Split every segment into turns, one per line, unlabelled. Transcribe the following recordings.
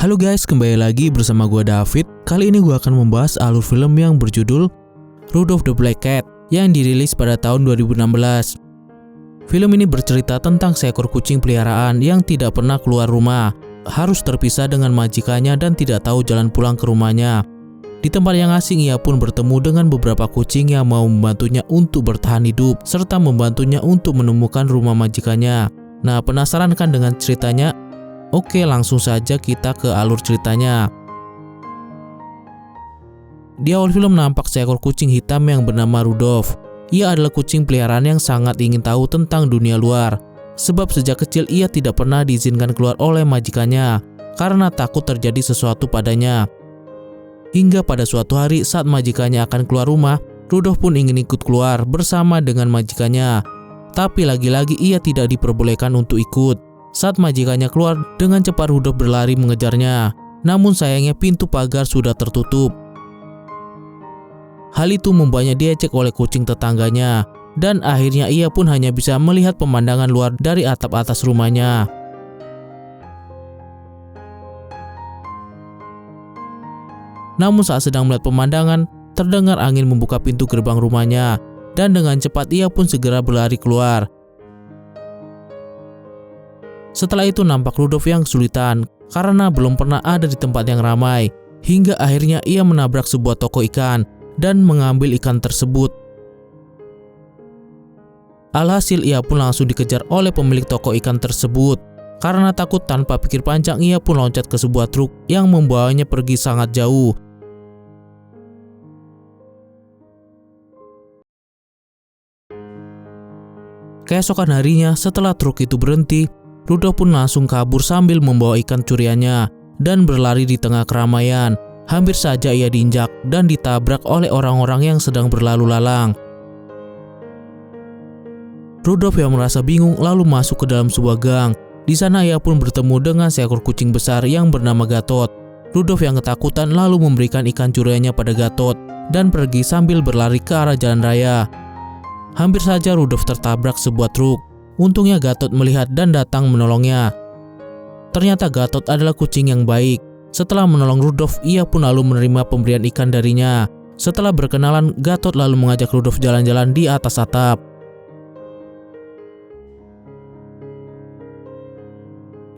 Halo guys, kembali lagi bersama gue David. Kali ini gue akan membahas alur film yang berjudul Rudolph the Black Cat yang dirilis pada tahun 2016. Film ini bercerita tentang seekor kucing peliharaan yang tidak pernah keluar rumah, harus terpisah dengan majikannya dan tidak tahu jalan pulang ke rumahnya. Di tempat yang asing, ia pun bertemu dengan beberapa kucing yang mau membantunya untuk bertahan hidup, serta membantunya untuk menemukan rumah majikannya. Nah, penasaran kan dengan ceritanya? Oke, langsung saja kita ke alur ceritanya. Di awal film nampak seekor kucing hitam yang bernama Rudolph. Ia adalah kucing peliharaan yang sangat ingin tahu tentang dunia luar. Sebab sejak kecil ia tidak pernah diizinkan keluar oleh majikannya karena takut terjadi sesuatu padanya. Hingga pada suatu hari saat majikannya akan keluar rumah, Rudolph pun ingin ikut keluar bersama dengan majikannya. Tapi lagi-lagi ia tidak diperbolehkan untuk ikut. Saat majikannya keluar, dengan cepat Rudolph berlari mengejarnya. Namun sayangnya pintu pagar sudah tertutup. Hal itu membuatnya diejek oleh kucing tetangganya. Dan akhirnya ia pun hanya bisa melihat pemandangan luar dari atap atas rumahnya. Namun saat sedang melihat pemandangan, terdengar angin membuka pintu gerbang rumahnya. Dan dengan cepat ia pun segera berlari keluar. Setelah itu nampak Rudolph yang kesulitan karena belum pernah ada di tempat yang ramai. Hingga akhirnya ia menabrak sebuah toko ikan dan mengambil ikan tersebut. Alhasil ia pun langsung dikejar oleh pemilik toko ikan tersebut. Karena takut, tanpa pikir panjang ia pun loncat ke sebuah truk yang membawanya pergi sangat jauh. Keesokan harinya setelah truk itu berhenti, Rudolph pun langsung kabur sambil membawa ikan curiannya dan berlari di tengah keramaian. Hampir saja ia diinjak dan ditabrak oleh orang-orang yang sedang berlalu lalang. Rudolph yang merasa bingung lalu masuk ke dalam sebuah gang. Di sana ia pun bertemu dengan seekor kucing besar yang bernama Gatot. Rudolph yang ketakutan lalu memberikan ikan curiannya pada Gatot dan pergi sambil berlari ke arah jalan raya. Hampir saja Rudolph tertabrak sebuah truk. Untungnya Gatot melihat dan datang menolongnya. Ternyata Gatot adalah kucing yang baik. Setelah menolong Rudolph, ia pun lalu menerima pemberian ikan darinya. Setelah berkenalan, Gatot lalu mengajak Rudolph jalan-jalan di atas atap.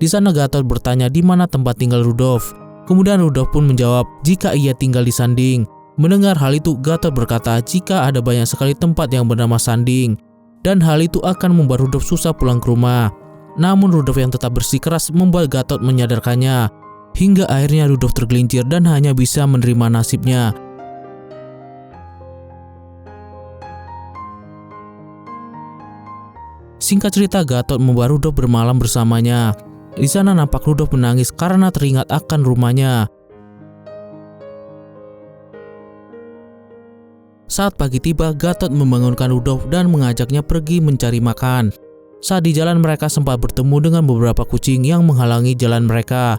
Di sana Gatot bertanya di mana tempat tinggal Rudolph. Kemudian Rudolph pun menjawab jika ia tinggal di Sanding. Mendengar hal itu, Gatot berkata jika ada banyak sekali tempat yang bernama Sanding. Dan hal itu akan membuat Rudolph susah pulang ke rumah. Namun Rudolph yang tetap bersikeras membuat Gatot menyadarkannya. Hingga akhirnya Rudolph tergelincir dan hanya bisa menerima nasibnya. Singkat cerita, Gatot membawa Rudolph bermalam bersamanya. Di sana nampak Rudolph menangis karena teringat akan rumahnya. Saat pagi tiba, Gatot membangunkan Rudolph dan mengajaknya pergi mencari makan. Saat di jalan mereka sempat bertemu dengan beberapa kucing yang menghalangi jalan mereka.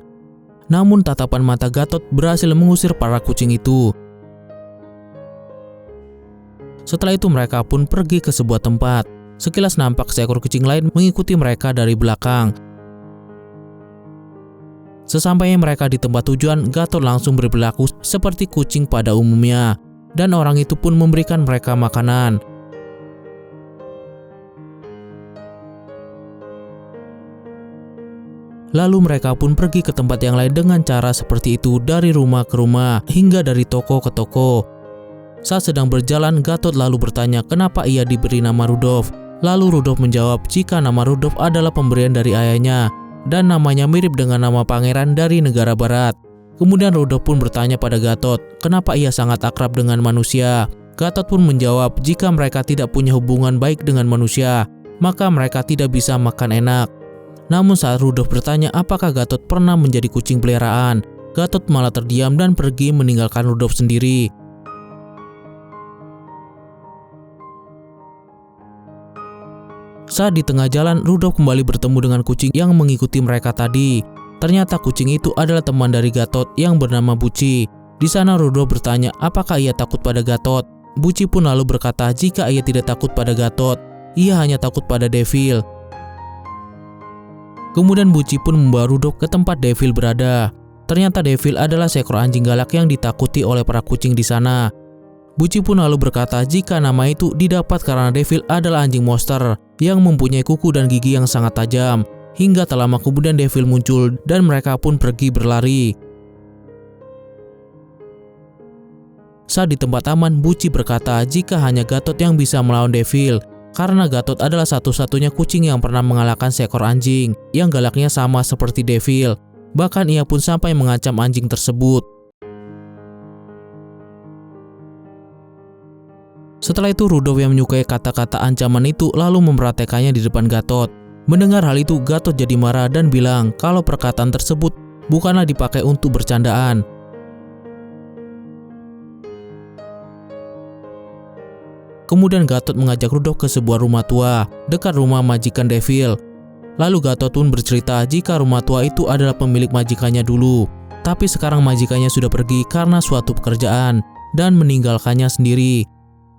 Namun tatapan mata Gatot berhasil mengusir para kucing itu. Setelah itu mereka pun pergi ke sebuah tempat. Sekilas nampak seekor kucing lain mengikuti mereka dari belakang. Sesampainya mereka di tempat tujuan, Gatot langsung berperilaku seperti kucing pada umumnya. Dan orang itu pun memberikan mereka makanan. Lalu mereka pun pergi ke tempat yang lain dengan cara seperti itu, dari rumah ke rumah hingga dari toko ke toko. Saat sedang berjalan, Gatot lalu bertanya kenapa ia diberi nama Rudolph. Lalu Rudolph menjawab jika nama Rudolph adalah pemberian dari ayahnya dan namanya mirip dengan nama pangeran dari negara barat. Kemudian Rudolph pun bertanya pada Gatot, kenapa ia sangat akrab dengan manusia. Gatot pun menjawab jika mereka tidak punya hubungan baik dengan manusia, maka mereka tidak bisa makan enak. Namun saat Rudolph bertanya apakah Gatot pernah menjadi kucing peliharaan, Gatot malah terdiam dan pergi meninggalkan Rudolph sendiri. Saat di tengah jalan, Rudolph kembali bertemu dengan kucing yang mengikuti mereka tadi. Ternyata kucing itu adalah teman dari Gatot yang bernama Buci. Di sana Rudolph bertanya apakah ia takut pada Gatot. Buci pun lalu berkata jika ia tidak takut pada Gatot. ia hanya takut pada Devil. Kemudian Buci pun membawa Rudolf ke tempat Devil berada. Ternyata Devil adalah seekor anjing galak yang ditakuti oleh para kucing di sana. Buci pun lalu berkata jika nama itu didapat karena Devil adalah anjing monster yang mempunyai kuku dan gigi yang sangat tajam. Hingga tak lama kemudian Devil muncul dan mereka pun pergi berlari. Saat di tempat aman, Buci berkata jika hanya Gatot yang bisa melawan Devil, karena Gatot adalah satu-satunya kucing yang pernah mengalahkan seekor anjing yang galaknya sama seperti Devil. Bahkan ia pun sampai mengancam anjing tersebut. Setelah itu Rudolf yang menyukai kata-kata ancaman itu lalu mempraktekannya di depan Gatot. Mendengar hal itu, Gatot jadi marah dan bilang kalau perkataan tersebut bukanlah dipakai untuk bercandaan. Kemudian Gatot mengajak Rudolf ke sebuah rumah tua dekat rumah majikan Devil. Lalu Gatot pun bercerita jika rumah tua itu adalah pemilik majikannya dulu, tapi sekarang majikannya sudah pergi karena suatu pekerjaan dan meninggalkannya sendiri.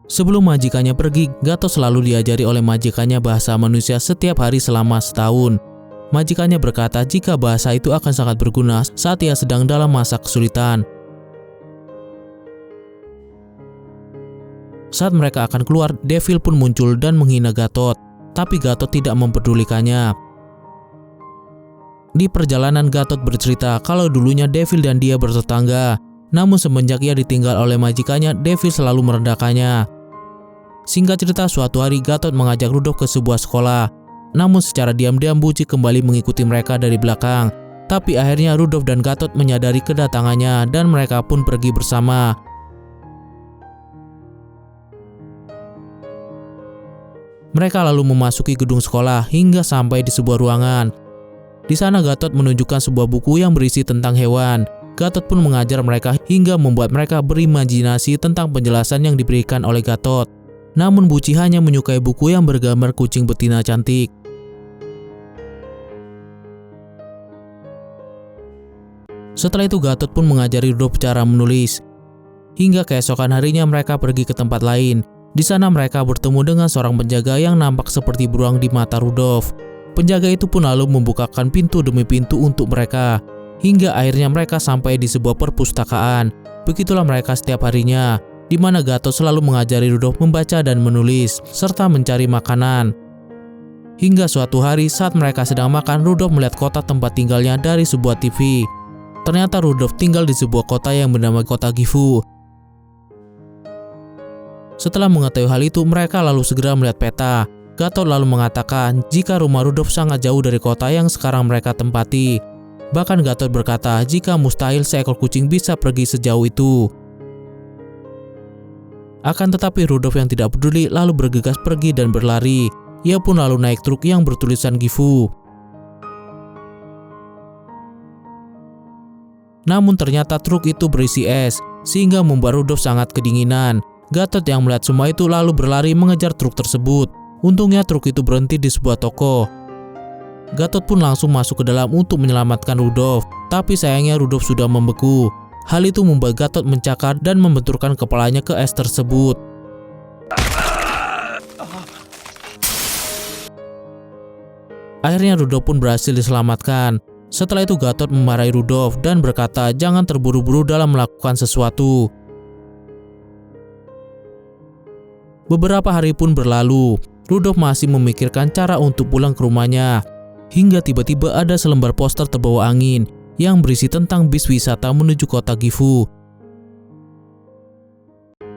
Sebelum majikannya pergi, Gatot selalu diajari oleh majikannya bahasa manusia setiap hari selama setahun. Majikannya berkata jika bahasa itu akan sangat berguna saat ia sedang dalam masa kesulitan. Saat mereka akan keluar, Devil pun muncul dan menghina Gatot, tapi Gatot tidak mempedulikannya. Di perjalanan Gatot bercerita kalau dulunya Devil dan dia bertetangga, namun semenjak ia ditinggal oleh majikannya, Devil selalu merendahkannya. Singkat cerita, suatu hari Gatot mengajak Rudolf ke sebuah sekolah, namun secara diam-diam Buci kembali mengikuti mereka dari belakang. Tapi akhirnya Rudolf dan Gatot menyadari kedatangannya dan mereka pun pergi bersama. Mereka lalu memasuki gedung sekolah hingga sampai di sebuah ruangan. Di sana Gatot menunjukkan sebuah buku yang berisi tentang hewan. Gatot pun mengajar mereka hingga membuat mereka berimajinasi tentang penjelasan yang diberikan oleh Gatot. Namun Buci hanya menyukai buku yang bergambar kucing betina cantik. Setelah itu Gatot pun mengajari Rudolf cara menulis. Hingga keesokan harinya mereka pergi ke tempat lain. Di sana mereka bertemu dengan seorang penjaga yang nampak seperti beruang di mata Rudolf. Penjaga itu pun lalu membukakan pintu demi pintu untuk mereka. Hingga akhirnya mereka sampai di sebuah perpustakaan. Begitulah mereka setiap harinya, di mana Gatot selalu mengajari Rudolf membaca dan menulis, serta mencari makanan. Hingga suatu hari saat mereka sedang makan, Rudolf melihat kota tempat tinggalnya dari sebuah TV. Ternyata Rudolf tinggal di sebuah kota yang bernama Kota Gifu. Setelah mengetahui hal itu, mereka lalu segera melihat peta. Gatot lalu mengatakan jika rumah Rudolf sangat jauh dari kota yang sekarang mereka tempati. Bahkan Gatot berkata jika mustahil seekor kucing bisa pergi sejauh itu. Akan tetapi Rudolf yang tidak peduli lalu bergegas pergi dan berlari. Ia pun lalu naik truk yang bertulisan Gifu. Namun ternyata truk itu berisi es, sehingga membuat Rudolf sangat kedinginan. Gatot yang melihat semua itu lalu berlari mengejar truk tersebut. Untungnya truk itu berhenti di sebuah toko. Gatot pun langsung masuk ke dalam untuk menyelamatkan Rudolf, tapi sayangnya Rudolf sudah membeku. Hal itu membuat Gatot mencakar dan membenturkan kepalanya ke es tersebut. Akhirnya Rudolf pun berhasil diselamatkan. Setelah itu Gatot memarahi Rudolf dan berkata jangan terburu-buru dalam melakukan sesuatu. Beberapa hari pun berlalu. Rudolf masih memikirkan cara untuk pulang ke rumahnya. Hingga tiba-tiba ada selembar poster terbawa angin yang berisi tentang bis wisata menuju kota Gifu.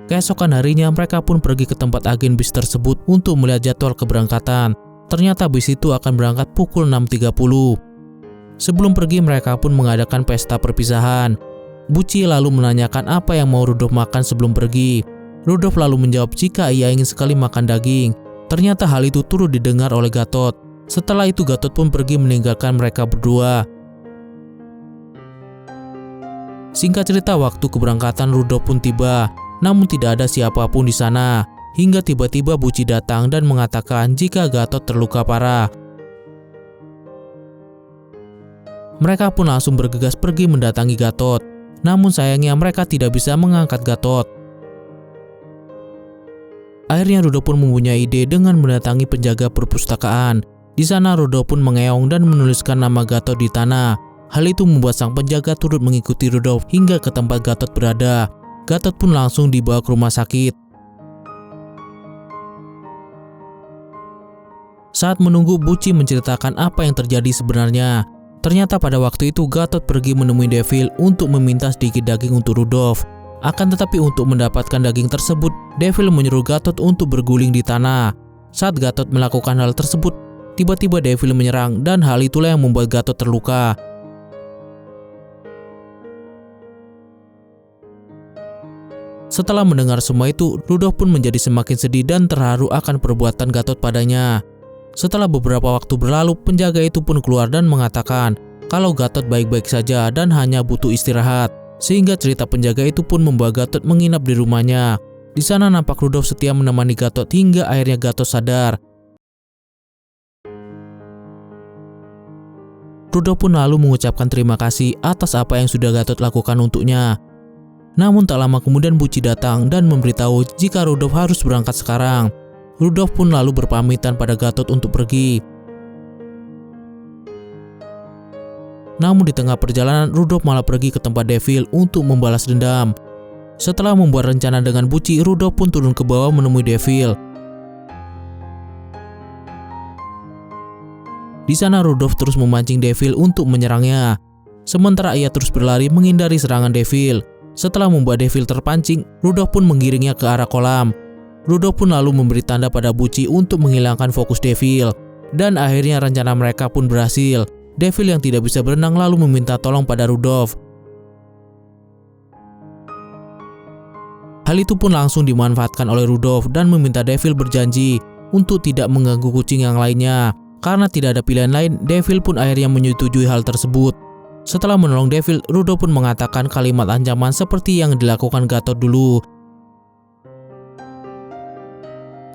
Keesokan harinya mereka pun pergi ke tempat agen bis tersebut untuk melihat jadwal keberangkatan. Ternyata bis itu akan berangkat pukul 6.30. Sebelum pergi mereka pun mengadakan pesta perpisahan. Buci lalu menanyakan apa yang mau Rudolf makan sebelum pergi. Rudolf lalu menjawab jika ia ingin sekali makan daging. Ternyata hal itu turut didengar oleh Gatot. Setelah itu Gatot pun pergi meninggalkan mereka berdua. Singkat cerita, waktu keberangkatan Rudolf pun tiba, namun tidak ada siapapun di sana. Hingga tiba-tiba Buci datang dan mengatakan jika Gatot terluka parah. Mereka pun langsung bergegas pergi mendatangi Gatot. Namun sayangnya mereka tidak bisa mengangkat Gatot. Akhirnya Rudolf pun mempunyai ide dengan mendatangi penjaga perpustakaan. Di sana Rudolf pun mengeong dan menuliskan nama Gatot di tanah. Hal itu membuat sang penjaga turut mengikuti Rudolf hingga ke tempat Gatot berada. Gatot pun langsung dibawa ke rumah sakit. Saat menunggu, Bucci menceritakan apa yang terjadi sebenarnya. Ternyata pada waktu itu Gatot pergi menemui Devil untuk meminta sedikit daging untuk Rudolf. Akan tetapi untuk mendapatkan daging tersebut, Devil menyuruh Gatot untuk berguling di tanah. Saat Gatot melakukan hal tersebut, tiba-tiba Devil menyerang dan hal itulah yang membuat Gatot terluka. Setelah mendengar semua itu, Rudolf pun menjadi semakin sedih dan terharu akan perbuatan Gatot padanya. Setelah beberapa waktu berlalu, penjaga itu pun keluar dan mengatakan kalau Gatot baik-baik saja dan hanya butuh istirahat. Sehingga cerita penjaga itu pun membawa Gatot menginap di rumahnya. Di sana nampak Rudolf setia menemani Gatot hingga akhirnya Gatot sadar. Rudolf pun lalu mengucapkan terima kasih atas apa yang sudah Gatot lakukan untuknya. Namun tak lama kemudian Bucci datang dan memberitahu jika Rudolf harus berangkat sekarang. Rudolf pun lalu berpamitan pada Gatot untuk pergi. Namun di tengah perjalanan, Rudolf malah pergi ke tempat Devil untuk membalas dendam. Setelah membuat rencana dengan Bucci, Rudolf pun turun ke bawah menemui Devil. Di sana Rudolf terus memancing Devil untuk menyerangnya. Sementara ia terus berlari menghindari serangan Devil. Setelah membuat Devil terpancing, Rudolf pun menggiringnya ke arah kolam. Rudolf pun lalu memberi tanda pada Bucci untuk menghilangkan fokus Devil. Dan akhirnya rencana mereka pun berhasil. Devil yang tidak bisa berenang lalu meminta tolong pada Rudolf. Hal itu pun langsung dimanfaatkan oleh Rudolf dan meminta Devil berjanji untuk tidak mengganggu kucing yang lainnya. Karena tidak ada pilihan lain, Devil pun akhirnya menyetujui hal tersebut. Setelah menolong Devil, Rudolf pun mengatakan kalimat ancaman seperti yang dilakukan Gatot dulu.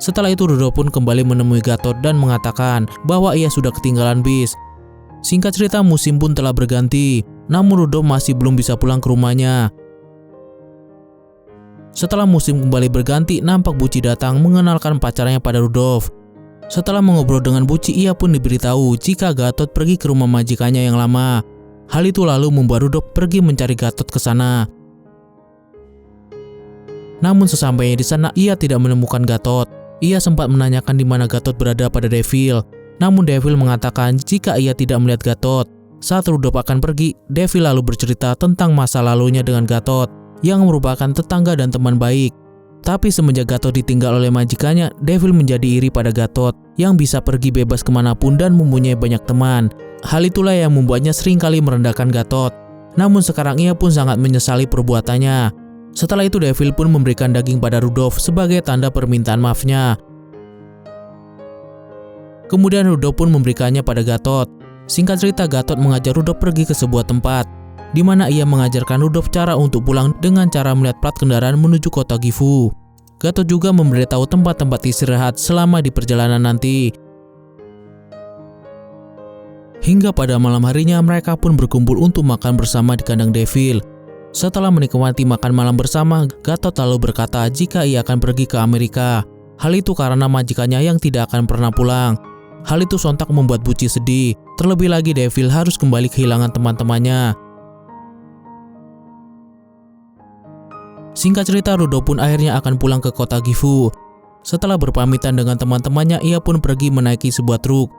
Setelah itu Rudolf pun kembali menemui Gatot dan mengatakan bahwa ia sudah ketinggalan bis. Singkat cerita, musim pun telah berganti, namun Rudolf masih belum bisa pulang ke rumahnya. Setelah musim kembali berganti, nampak Bucci datang mengenalkan pacarnya pada Rudolf. Setelah mengobrol dengan Bucci, ia pun diberitahu jika Gatot pergi ke rumah majikannya yang lama. Hal itu lalu membuat Rudolf pergi mencari Gatot ke sana. Namun sesampainya di sana, ia tidak menemukan Gatot. Ia sempat menanyakan di mana Gatot berada pada Devil. Namun Devil mengatakan jika ia tidak melihat Gatot. Saat Rudolf akan pergi, Devil lalu bercerita tentang masa lalunya dengan Gatot, yang merupakan tetangga dan teman baik. Tapi semenjak Gatot ditinggal oleh majikannya, Devil menjadi iri pada Gatot, yang bisa pergi bebas kemanapun dan mempunyai banyak teman. Hal itulah yang membuatnya seringkali merendahkan Gatot. Namun sekarang ia pun sangat menyesali perbuatannya. Setelah itu Devil pun memberikan daging pada Rudolf sebagai tanda permintaan maafnya. Kemudian Rudolf pun memberikannya pada Gatot. Singkat cerita, Gatot mengajak Rudolf pergi ke sebuah tempat, di mana ia mengajarkan Rudolf cara untuk pulang dengan cara melihat plat kendaraan menuju kota Gifu. Gatot juga memberitahu tempat-tempat istirahat selama di perjalanan nanti. Hingga pada malam harinya mereka pun berkumpul untuk makan bersama di kandang Devil. Setelah menikmati makan malam bersama, Gatot lalu berkata jika ia akan pergi ke Amerika. Hal itu karena majikannya yang tidak akan pernah pulang. Hal itu sontak membuat Bucci sedih. Terlebih lagi Devil harus kembali kehilangan teman-temannya. Singkat cerita, Rudolf pun akhirnya akan pulang ke kota Gifu. Setelah berpamitan dengan teman-temannya, ia pun pergi menaiki sebuah truk.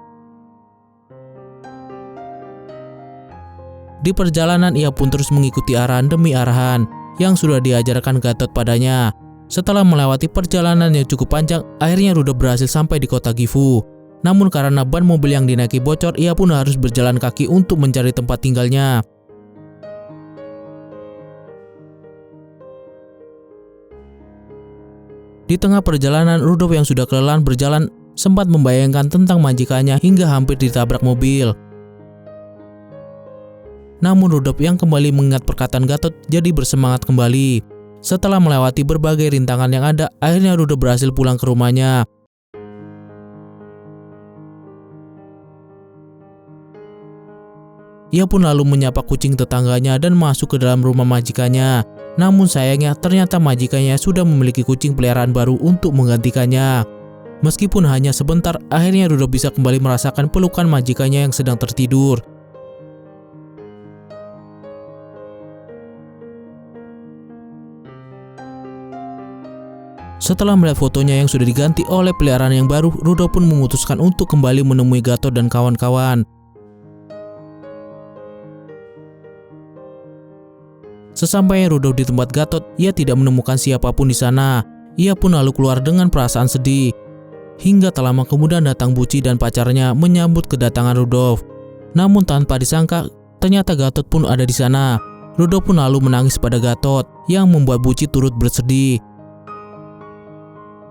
Di perjalanan ia pun terus mengikuti arahan demi arahan yang sudah diajarkan Gatot padanya. Setelah melewati perjalanan yang cukup panjang, akhirnya Rudolf berhasil sampai di kota Gifu. Namun karena ban mobil yang dinaiki bocor, ia pun harus berjalan kaki untuk mencari tempat tinggalnya. Di tengah perjalanan, Rudolf yang sudah kelelahan berjalan sempat membayangkan tentang majikannya hingga hampir ditabrak mobil. Namun Rudolf yang kembali mengingat perkataan Gatot jadi bersemangat kembali. Setelah melewati berbagai rintangan yang ada, akhirnya Rudolf berhasil pulang ke rumahnya. Ia pun lalu menyapa kucing tetangganya dan masuk ke dalam rumah majikannya. Namun sayangnya ternyata majikannya sudah memiliki kucing peliharaan baru untuk menggantikannya. Meskipun hanya sebentar, akhirnya Rudolf bisa kembali merasakan pelukan majikannya yang sedang tertidur. Setelah melihat fotonya yang sudah diganti oleh peliharaan yang baru, Rudolf pun memutuskan untuk kembali menemui Gatot dan kawan-kawan. Sesampainya Rudolf di tempat Gatot, ia tidak menemukan siapapun di sana. Ia pun lalu keluar dengan perasaan sedih. Hingga tak lama kemudian datang Buci dan pacarnya menyambut kedatangan Rudolf. Namun tanpa disangka, ternyata Gatot pun ada di sana. Rudolf pun lalu menangis pada Gatot, yang membuat Buci turut bersedih.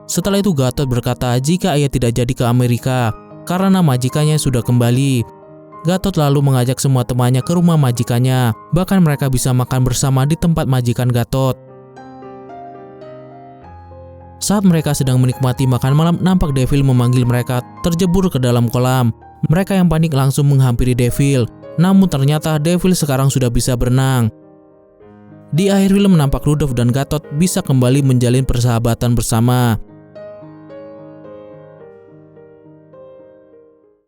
Setelah itu Gatot berkata jika ia tidak jadi ke Amerika karena majikannya sudah kembali. Gatot lalu mengajak semua temannya ke rumah majikannya, bahkan mereka bisa makan bersama di tempat majikan Gatot. Saat mereka sedang menikmati makan malam, nampak Devil memanggil mereka terjebur ke dalam kolam. Mereka yang panik langsung menghampiri Devil, namun ternyata Devil sekarang sudah bisa berenang. Di akhir film nampak Rudolf dan Gatot bisa kembali menjalin persahabatan bersama.